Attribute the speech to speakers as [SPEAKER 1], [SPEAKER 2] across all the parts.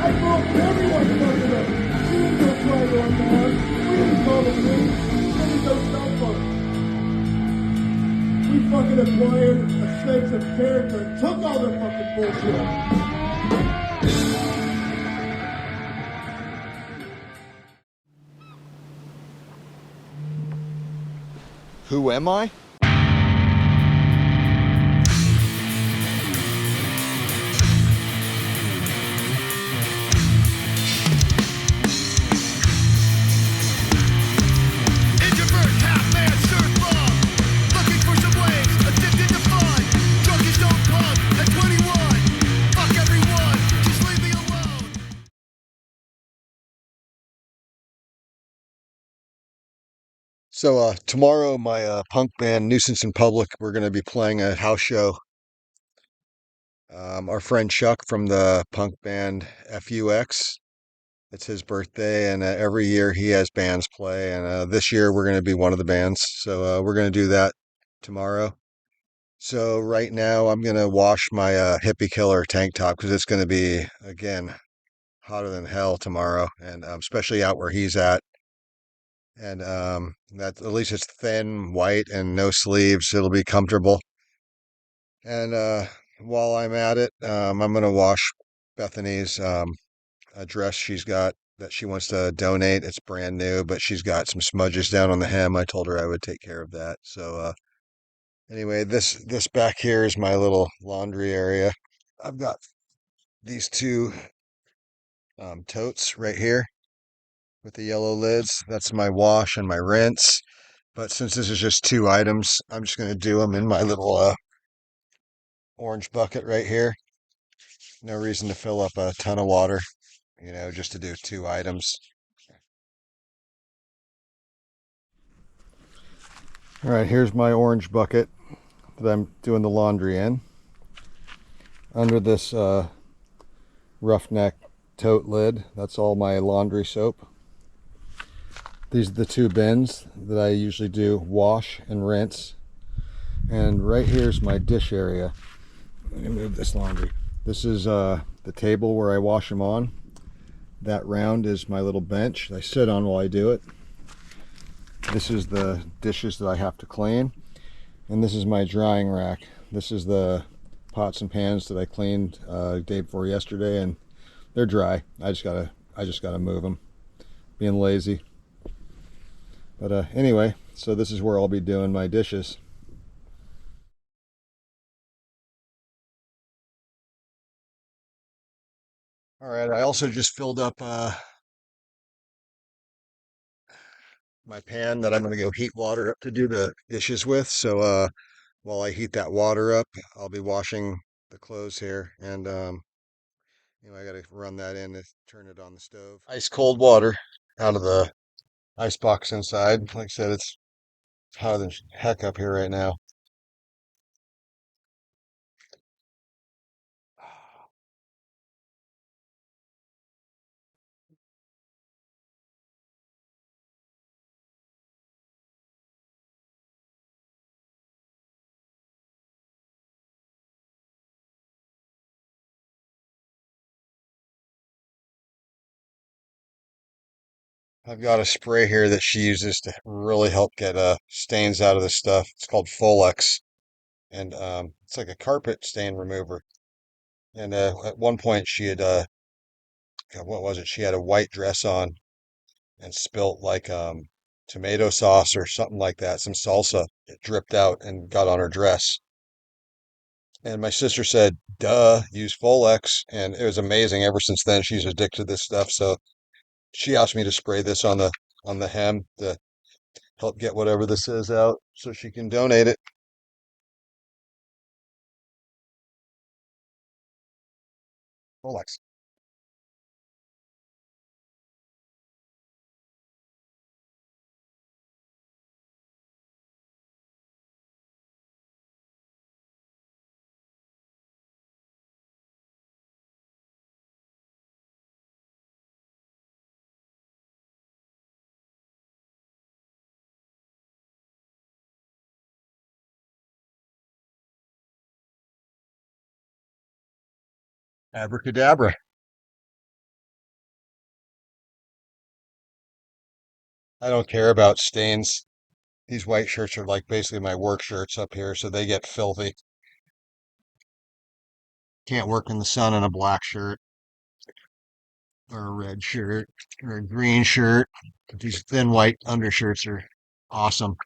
[SPEAKER 1] I broke everyone fucking up. We didn't go try to on the house. We didn't call the police. We didn't go cell phone. We fucking acquired a sense of character and took all their fucking bullshit.
[SPEAKER 2] Who am I?
[SPEAKER 3] Introvert, half man, surf love. Looking for some waves, addicted to fun. Drunk as don't punk at 21. Fuck everyone, just leave me alone.
[SPEAKER 2] So tomorrow, my punk band Nuisance in Public, we're going to be playing a house show. Our friend Chuck from the punk band F.U.X. It's his birthday, and every year he has bands play. And this year we're going to be one of the bands, so we're going to do that tomorrow. So right now I'm going to wash my hippie killer tank top because it's going to be again hotter than hell tomorrow, and especially out where he's at. And that at least it's thin, white, and no sleeves. It'll be comfortable. And while I'm at it, I'm gonna wash Bethany's a dress she's got that she wants to donate. It's brand new, but she's got some smudges down on the hem. I told her I would take care of that. So anyway, this back here is my little laundry area. I've got these two totes right here with the yellow lids. That's my wash and my rinse. But since this is just two items, I'm just going to do them in my little orange bucket right here. No reason to fill up a ton of water, just to do two items. All right, here's my orange bucket that I'm doing the laundry in. Under this roughneck tote lid, that's all my laundry soap. These are the two bins that I usually do wash and rinse. And right here's my dish area. Let me move this laundry. This is the table where I wash them on. That round is my little bench I sit on while I do it. This is the dishes that I have to clean. And this is my drying rack. This is the pots and pans that I cleaned day before yesterday, and they're dry. I just gotta move them. Being lazy. But anyway, so this is where I'll be doing my dishes. All right, I also just filled up my pan that I'm going to go heat water up to do the dishes with. So while I heat that water up, I'll be washing the clothes here. And I got to run that in and turn it on the stove. Ice cold water out of the ice box inside. Like I said, it's hotter than heck up here right now. I've got a spray here that she uses to really help get stains out of the stuff. It's called F.U.X. And it's like a carpet stain remover. And at one point she had God, what was it? She had a white dress on and spilt like tomato sauce or something like that, some salsa. It dripped out and got on her dress. And my sister said, "Duh, use Folex," and it was amazing. Ever since then, she's addicted to this stuff. So she asked me to spray this on the hem to help get whatever this is out, so she can donate it. Folex. Abracadabra. I don't care about stains. These white shirts are like basically my work shirts up here, so they get filthy. Can't work in the sun in a black shirt or a red shirt or a green shirt. But these thin white undershirts are awesome.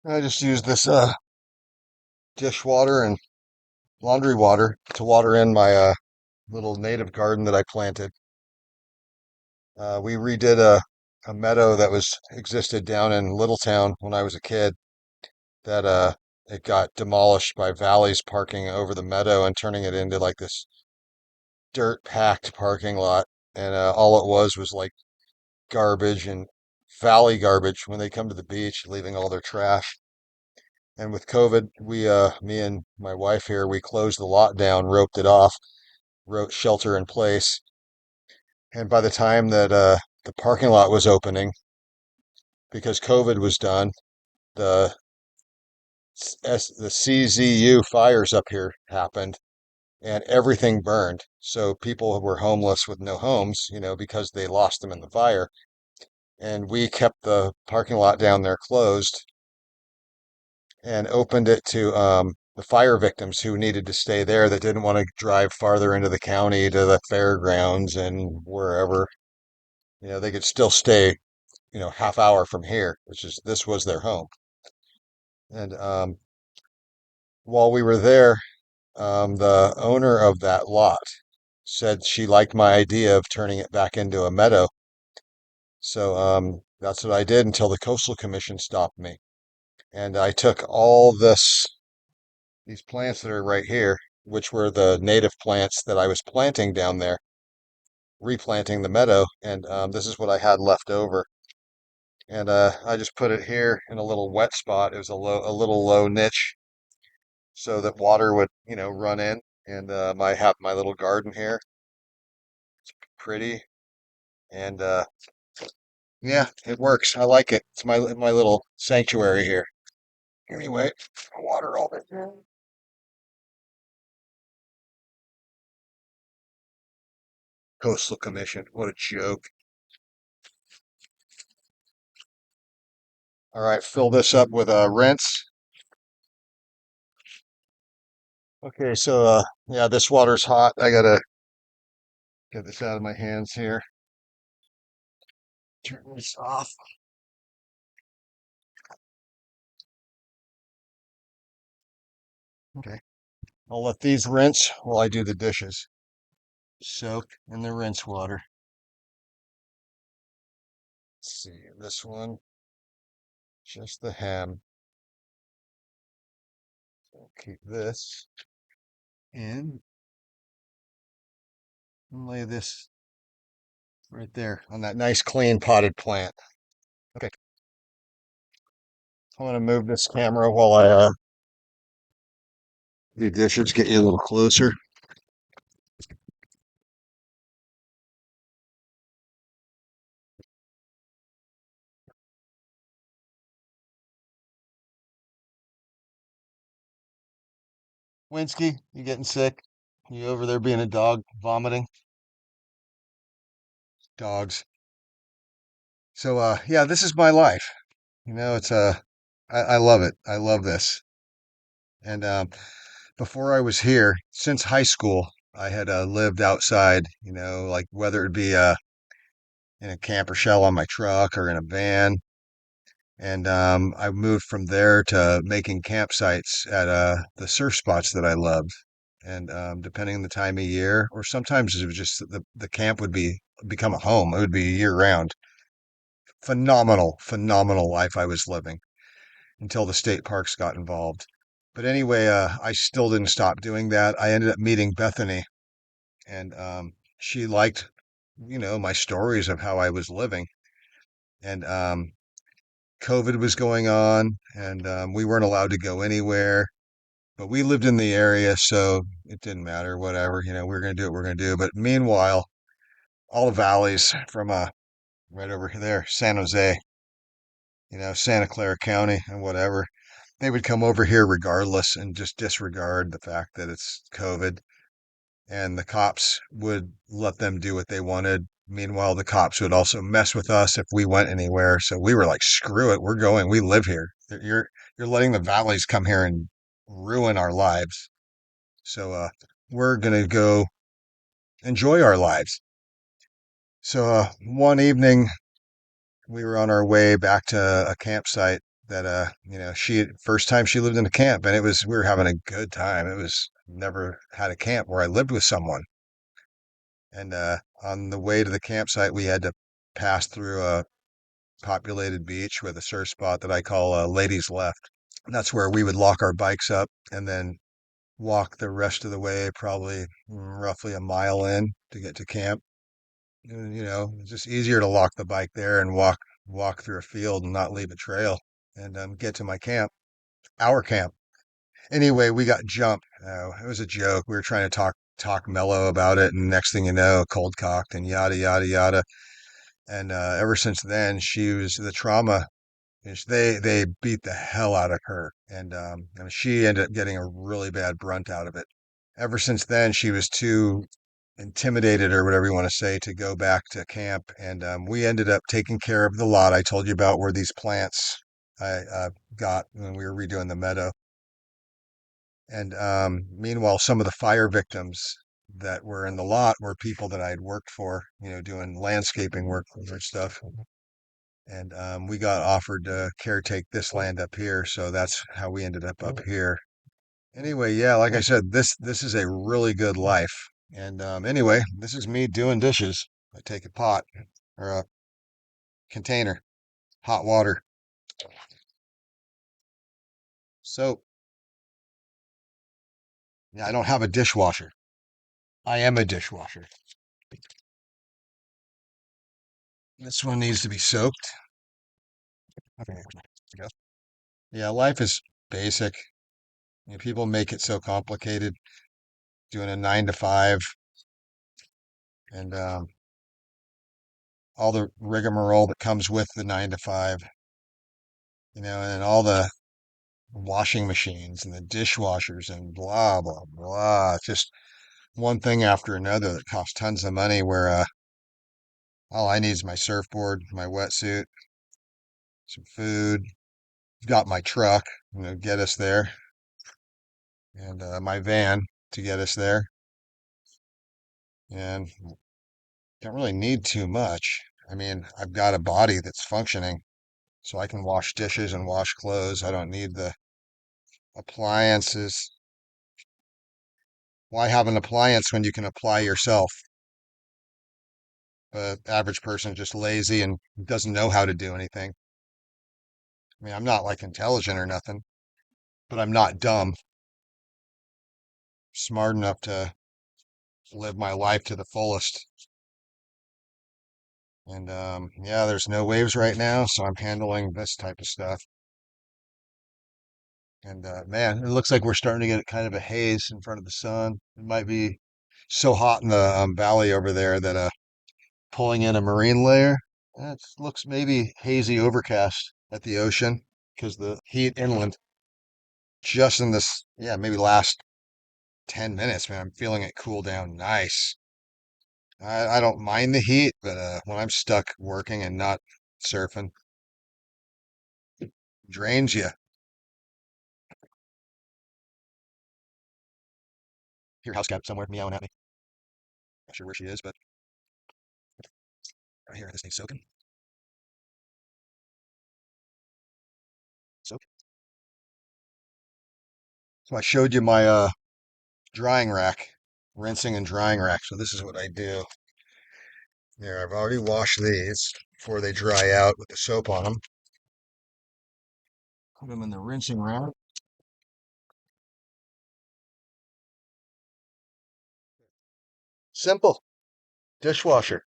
[SPEAKER 2] I just use this dishwater and laundry water to water in my little native garden that I planted. We redid a meadow that was existed down in Littletown when I was a kid. That it got demolished by Valley's parking over the meadow and turning it into like this dirt packed parking lot. And all it was like garbage and Valley garbage when they come to the beach, leaving all their trash. And with COVID, me and my wife here, we closed the lot down, roped it off, wrote shelter in place. And by the time that the parking lot was opening, because COVID was done, the the CZU fires up here happened, and everything burned. So people were homeless with no homes, because they lost them in the fire. And we kept the parking lot down there closed and opened it to the fire victims who needed to stay there that didn't want to drive farther into the county to the fairgrounds and wherever. They could still stay, half hour from here, which is this was their home. And while we were there, the owner of that lot said she liked my idea of turning it back into a meadow. So that's what I did until the Coastal Commission stopped me. And I took all these plants that are right here, which were the native plants that I was planting down there, replanting the meadow, and this is what I had left over. And I just put it here in a little wet spot. It was a little low niche, so that water would, run in. And I have my little garden here, pretty, and yeah, it works. I like it. It's my little sanctuary here. Anyway, water all this. Coastal Commission. What a joke. All right, fill this up with a rinse. Okay, so yeah, this water's hot. I gotta get this out of my hands here. Turn this off. Okay. I'll let these rinse while I do the dishes. Soak in the rinse water. Let's see, this one, just the hem. So keep this in and lay this right there on that nice clean potted plant. Okay, I'm gonna move this camera while I do dishes, get you a little closer. Winsky, you getting sick? You over there being a dog, vomiting? Dogs. So yeah, this is my life. It's I love it. I love this. And before I was here, since high school, I had lived outside, like whether it be in a camper shell on my truck or in a van. And I moved from there to making campsites at the surf spots that I loved. And depending on the time of year, or sometimes it was just the camp would become a home. It would be year round. Phenomenal, phenomenal life I was living until the state parks got involved. But anyway, I still didn't stop doing that. I ended up meeting Bethany, and she liked, my stories of how I was living. And COVID was going on, and we weren't allowed to go anywhere. But we lived in the area, so it didn't matter. Whatever, we are going to do what we're going to do. But meanwhile, all the valleys from right over there, San Jose, Santa Clara County, and whatever. they would come over here regardless and just disregard the fact that it's COVID, and the cops would let them do what they wanted. Meanwhile, the cops would also mess with us if we went anywhere. So we were like, screw it, we're going. We live here. You're letting the valleys come here and ruin our lives. So we're gonna go enjoy our lives. So one evening we were on our way back to a campsite that she first time she lived in a camp, and it was we were having a good time. It was never had a camp where I lived with someone. And on the way to the campsite, we had to pass through a populated beach with a surf spot that I call Ladies Left. And that's where we would lock our bikes up and then walk the rest of the way, probably roughly a mile in to get to camp. And, it's just easier to lock the bike there and walk through a field and not leave a trail and get to my camp, our camp. Anyway, we got jumped. It was a joke. We were trying to talk mellow about it, and next thing you know, cold cocked and yada yada yada. And ever since then, she was the trauma. They beat the hell out of her, and she ended up getting a really bad brunt out of it. Ever since then, she was too intimidated or whatever you want to say to go back to camp, and we ended up taking care of the lot I told you about where these plants I got when we were redoing the meadow. And meanwhile, some of the fire victims that were in the lot were people that I had worked for, doing landscaping work and stuff. And we got offered to caretake this land up here, so that's how we ended up here. Anyway, yeah, like I said, this is a really good life. And anyway, this is me doing dishes. I take a pot or a container, hot water, soap. Yeah, I don't have a dishwasher. I am a dishwasher. This one needs to be soaked. Okay, there we go. Yeah, life is basic. People make it so complicated, doing a 9 to 5 and all the rigmarole that comes with the 9 to 5, and all the washing machines and the dishwashers and blah, blah, blah. Just one thing after another that costs tons of money where all I need is my surfboard, my wetsuit, some food, got my truck, get us there, and my van to get us there. And don't really need too much. I mean, I've got a body that's functioning, so I can wash dishes and wash clothes. I don't need the appliances. Why have an appliance when you can apply yourself? The average person is just lazy and doesn't know how to do anything. I mean, I'm not like intelligent or nothing, but I'm not dumb. Smart enough to live my life to the fullest. And yeah, there's no waves right now, so I'm handling this type of stuff. And man, it looks like we're starting to get kind of a haze in front of the sun. It might be so hot in the valley over there that pulling in a marine layer. It looks maybe hazy overcast at the ocean because the heat inland just in this, yeah, maybe last 10 minutes, man, I'm feeling it cool down nice. I don't mind the heat, but when I'm stuck working and not surfing, drains you. Hear house cat somewhere meowing at me. Not sure where she is, but right here, this needs soaking. Soak. So I showed you my drying rack, rinsing and drying rack. So this is what I do. There, I've already washed these before they dry out with the soap on them. Put them in the rinsing rack. Simple. Dishwasher.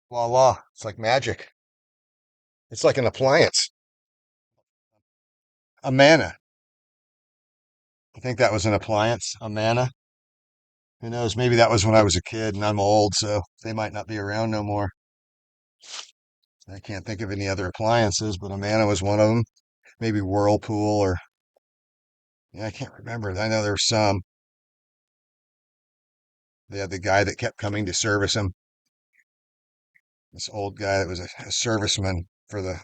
[SPEAKER 2] Voila. It's like magic. It's like an appliance. A mana. I think that was an appliance. A mana. Who knows? Maybe that was when I was a kid and I'm old, so they might not be around no more. I can't think of any other appliances, but Amana was one of them. Maybe Whirlpool or, yeah, I can't remember. I know there were some. They had the guy that kept coming to service them. This old guy that was a serviceman for the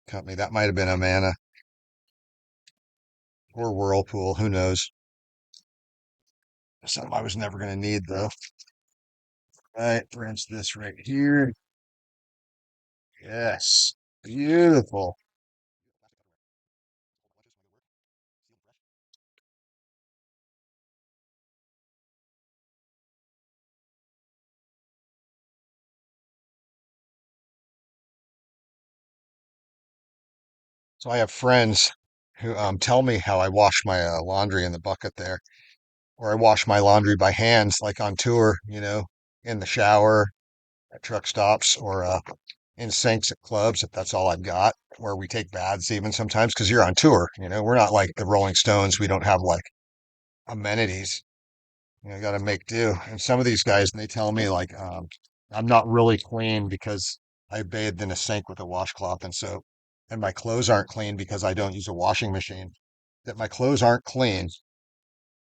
[SPEAKER 2] company. That might have been Amana or Whirlpool. Who knows? Something I was never going to need, though. Right, rinse this right here. Yes, beautiful. So I have friends who tell me how I wash my laundry in the bucket there, or I wash my laundry by hands, like on tour, in the shower, at truck stops, or in sinks at clubs, if that's all I've got, where we take baths even sometimes, because you're on tour, we're not like the Rolling Stones. We don't have like amenities. Got to make do. And some of these guys, they tell me like, I'm not really clean because I bathed in a sink with a washcloth and soap, and my clothes aren't clean because I don't use a washing machine. That my clothes aren't clean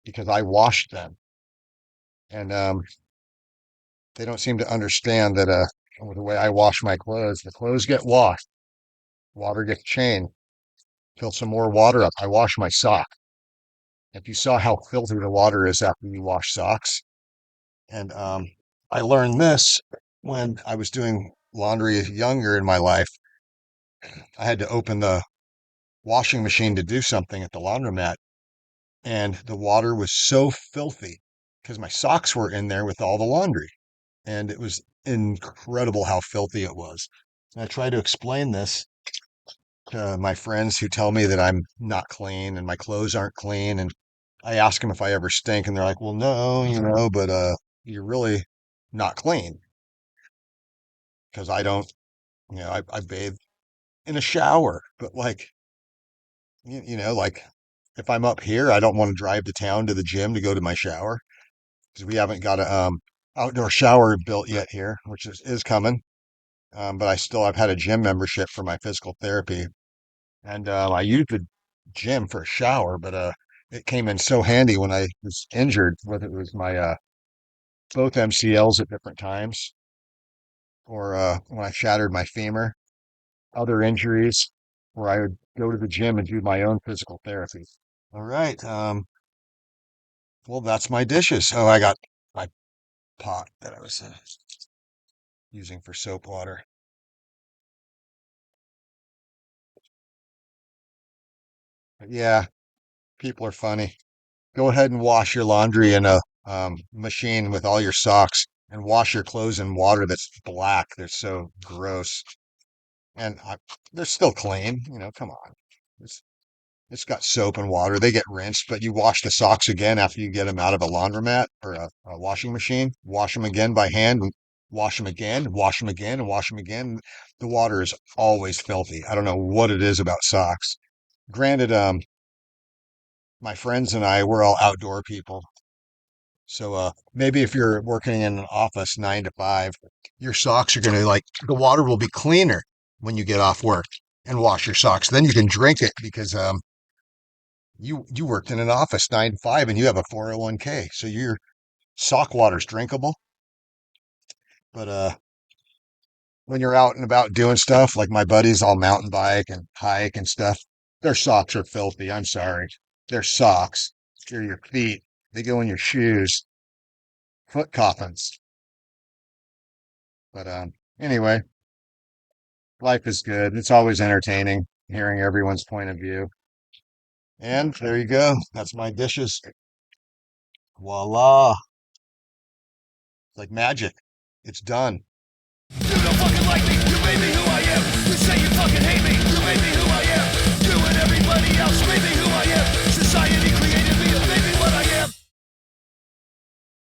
[SPEAKER 2] because I washed them, and they don't seem to understand that with the way I wash my clothes, the clothes get washed, water gets changed, fill some more water up. I wash my sock. If you saw how filthy the water is after you wash socks, and I learned this when I was doing laundry younger in my life. I had to open the washing machine to do something at the laundromat, and the water was so filthy because my socks were in there with all the laundry, and it was incredible how filthy it was. And I try to explain this to my friends who tell me that I'm not clean and my clothes aren't clean, and I ask them if I ever stink, and they're like, "Well, no, but you're really not clean because I don't, I bathe in a shower, but like, like if I'm up here, I don't want to drive to town to the gym to go to my shower because we haven't got a outdoor shower built yet here, which is coming. But I've had a gym membership for my physical therapy, and I used the gym for a shower, but it came in so handy when I was injured, whether it was my both MCLs at different times, or when I shattered my femur, other injuries, where I would go to the gym and do my own physical therapy. All right. Well, that's my dishes. Oh, I got my pot that I was using for soap water. But yeah, people are funny. Go ahead and wash your laundry in a machine with all your socks and wash your clothes in water that's black. They're so gross. And they're still clean. Come on. It's, it's got soap and water. They get rinsed, but you wash the socks again after you get them out of a laundromat or a washing machine. Wash them again by hand. Wash them again, wash them again, and wash them again. The water is always filthy. I don't know what it is about socks. Granted, my friends and I, we're all outdoor people. So maybe if you're working in an office 9 to 5, your socks are gonna like the water will be cleaner when you get off work and wash your socks. Then you can drink it because you worked in an office 9 to 5 and you have a 401k, so your sock water's drinkable. But when you're out and about doing stuff, like my buddies all mountain bike and hike and stuff, their socks are filthy. I'm sorry. Their socks. They're your feet. They go in your shoes. Foot coffins. But anyway, life is good. It's always entertaining hearing everyone's point of view. And there you go. That's my dishes. Voila. Like magic. It's done.
[SPEAKER 3] You don't fucking like me, you made me who I am. You say you fucking hate me, you made me who I am. You and everybody else made me